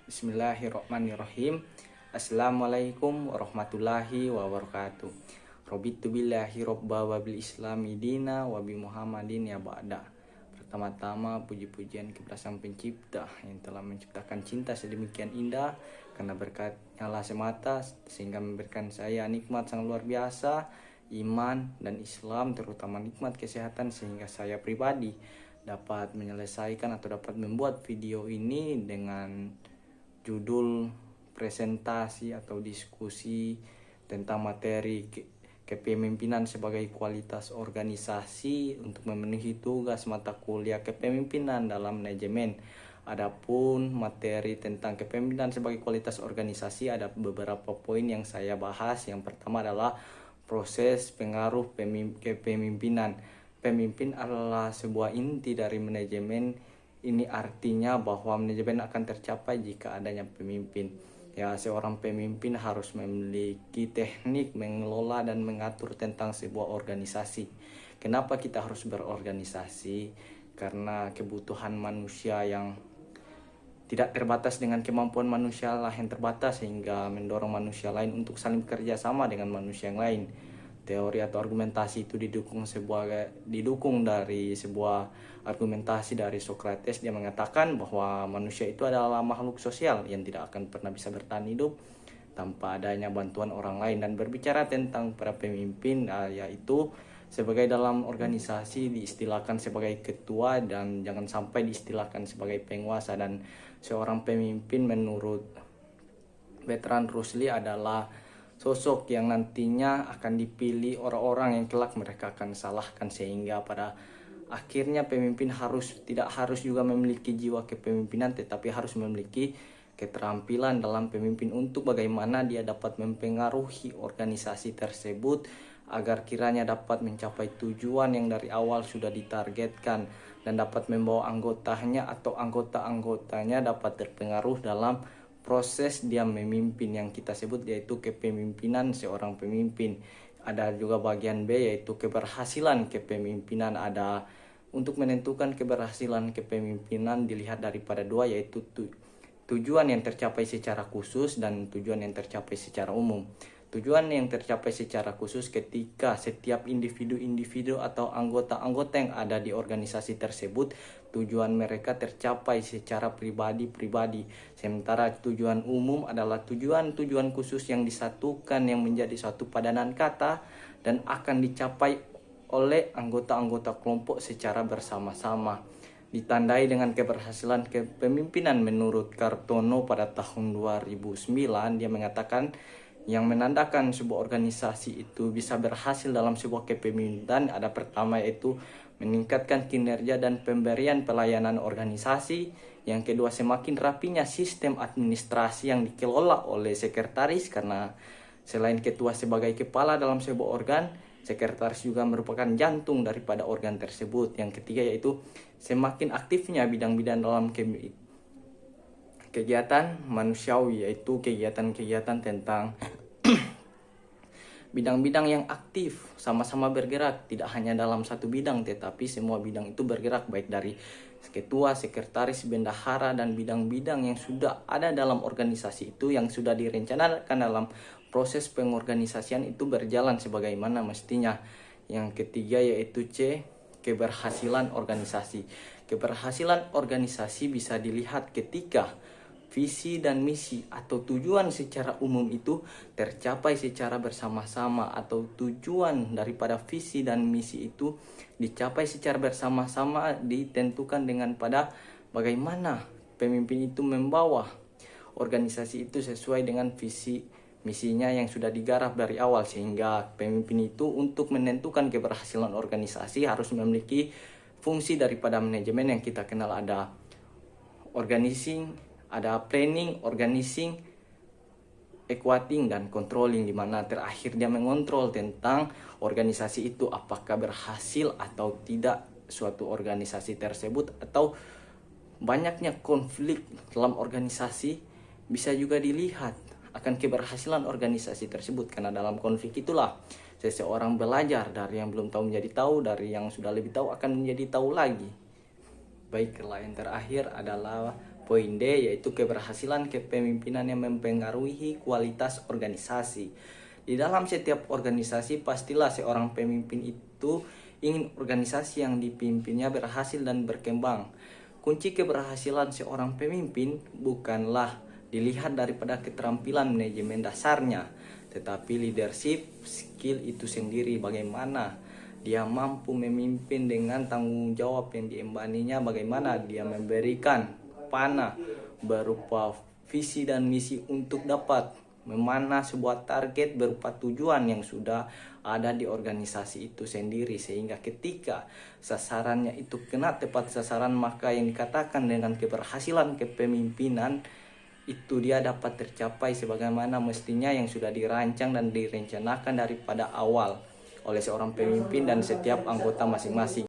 Bismillahirrahmanirrahim. Assalamualaikum warahmatullahi wabarakatuh. Robitu billahi robba wa bil islami dina wa bi muhammadin ya ba'da. Pertama-tama puji-pujian kepada Sang Pencipta yang telah menciptakan cinta sedemikian indah, karena berkatnya lah semata sehingga memberikan saya nikmat sangat luar biasa, iman dan Islam, terutama nikmat kesehatan, sehingga saya pribadi dapat menyelesaikan atau dapat membuat video ini dengan judul presentasi atau diskusi tentang materi kepemimpinan sebagai kualitas organisasi untuk memenuhi tugas mata kuliah kepemimpinan dalam manajemen. Adapun materi tentang kepemimpinan sebagai kualitas organisasi, ada beberapa poin yang saya bahas. Yang pertama adalah proses pengaruh kepemimpinan. Pemimpin adalah sebuah inti dari manajemen. Ini artinya bahwa manajemen akan tercapai jika adanya pemimpin. Ya, seorang pemimpin harus memiliki teknik mengelola dan mengatur tentang sebuah organisasi. Kenapa kita harus berorganisasi? Karena kebutuhan manusia yang tidak terbatas dengan kemampuan manusia lah yang terbatas, sehingga mendorong manusia lain untuk saling bekerja sama dengan manusia yang lain. Teori atau argumentasi itu didukung dari sebuah argumentasi dari Socrates. Dia mengatakan bahwa manusia itu adalah makhluk sosial yang tidak akan pernah bisa bertahan hidup tanpa adanya bantuan orang lain. Dan berbicara tentang para pemimpin, yaitu sebagai dalam organisasi diistilahkan sebagai ketua dan jangan sampai diistilahkan sebagai penguasa. Dan seorang pemimpin menurut Bertrand Russell adalah sosok yang nantinya akan dipilih orang-orang yang kelak mereka akan salahkan, sehingga pada akhirnya pemimpin tidak harus juga memiliki jiwa kepemimpinan, tetapi harus memiliki keterampilan dalam pemimpin untuk bagaimana dia dapat mempengaruhi organisasi tersebut agar kiranya dapat mencapai tujuan yang dari awal sudah ditargetkan, dan dapat membawa anggotanya atau anggota-anggotanya dapat terpengaruh dalam proses dia memimpin yang kita sebut yaitu kepemimpinan seorang pemimpin. Ada juga bagian B yaitu keberhasilan kepemimpinan. Ada untuk menentukan keberhasilan kepemimpinan dilihat daripada dua, yaitu tujuan yang tercapai secara khusus dan tujuan yang tercapai secara umum. Tujuan yang tercapai secara khusus ketika setiap individu-individu atau anggota-anggota yang ada di organisasi tersebut, tujuan mereka tercapai secara pribadi-pribadi. Sementara tujuan umum adalah tujuan-tujuan khusus yang disatukan, yang menjadi suatu padanan kata dan akan dicapai oleh anggota-anggota kelompok secara bersama-sama. Ditandai dengan keberhasilan kepemimpinan menurut Kartono pada tahun 2009, dia mengatakan yang menandakan sebuah organisasi itu bisa berhasil dalam sebuah kepemimpinan ada pertama yaitu meningkatkan kinerja dan pemberian pelayanan organisasi. Yang kedua, semakin rapinya sistem administrasi yang dikelola oleh sekretaris, karena selain ketua sebagai kepala dalam sebuah organ, sekretaris juga merupakan jantung daripada organ tersebut. Yang ketiga yaitu semakin aktifnya bidang-bidang dalam kegiatan manusiawi, yaitu kegiatan-kegiatan tentang bidang-bidang yang aktif sama-sama bergerak, tidak hanya dalam satu bidang tetapi semua bidang itu bergerak, baik dari ketua, sekretaris, bendahara, dan bidang-bidang yang sudah ada dalam organisasi itu yang sudah direncanakan dalam proses pengorganisasian itu berjalan sebagaimana mestinya. Yang ketiga yaitu C, keberhasilan organisasi. Keberhasilan organisasi bisa dilihat ketika visi dan misi atau tujuan secara umum itu tercapai secara bersama-sama, atau tujuan daripada visi dan misi itu dicapai secara bersama-sama ditentukan dengan pada bagaimana pemimpin itu membawa organisasi itu sesuai dengan visi misinya yang sudah digarap dari awal, sehingga pemimpin itu untuk menentukan keberhasilan organisasi harus memiliki fungsi daripada manajemen yang kita kenal ada organizing, ada planning, organizing, equating, dan controlling, di mana terakhir dia mengontrol tentang organisasi itu apakah berhasil atau tidak suatu organisasi tersebut, atau banyaknya konflik dalam organisasi bisa juga dilihat akan keberhasilan organisasi tersebut, karena dalam konflik itulah seseorang belajar dari yang belum tahu menjadi tahu, dari yang sudah lebih tahu akan menjadi tahu lagi. Baiklah, yang terakhir adalah Poin D yaitu keberhasilan kepemimpinan yang mempengaruhi kualitas organisasi. Di dalam setiap organisasi pastilah seorang pemimpin itu ingin organisasi yang dipimpinnya berhasil dan berkembang. Kunci keberhasilan seorang pemimpin bukanlah dilihat daripada keterampilan manajemen dasarnya, tetapi leadership skill itu sendiri, bagaimana dia mampu memimpin dengan tanggung jawab yang diembaninya, bagaimana dia memberikan panah berupa visi dan misi untuk dapat memanah sebuah target berupa tujuan yang sudah ada di organisasi itu sendiri, sehingga ketika sasarannya itu kena tepat sasaran, maka yang dikatakan dengan keberhasilan kepemimpinan itu dia dapat tercapai sebagaimana mestinya yang sudah dirancang dan direncanakan daripada awal oleh seorang pemimpin dan setiap anggota masing-masing.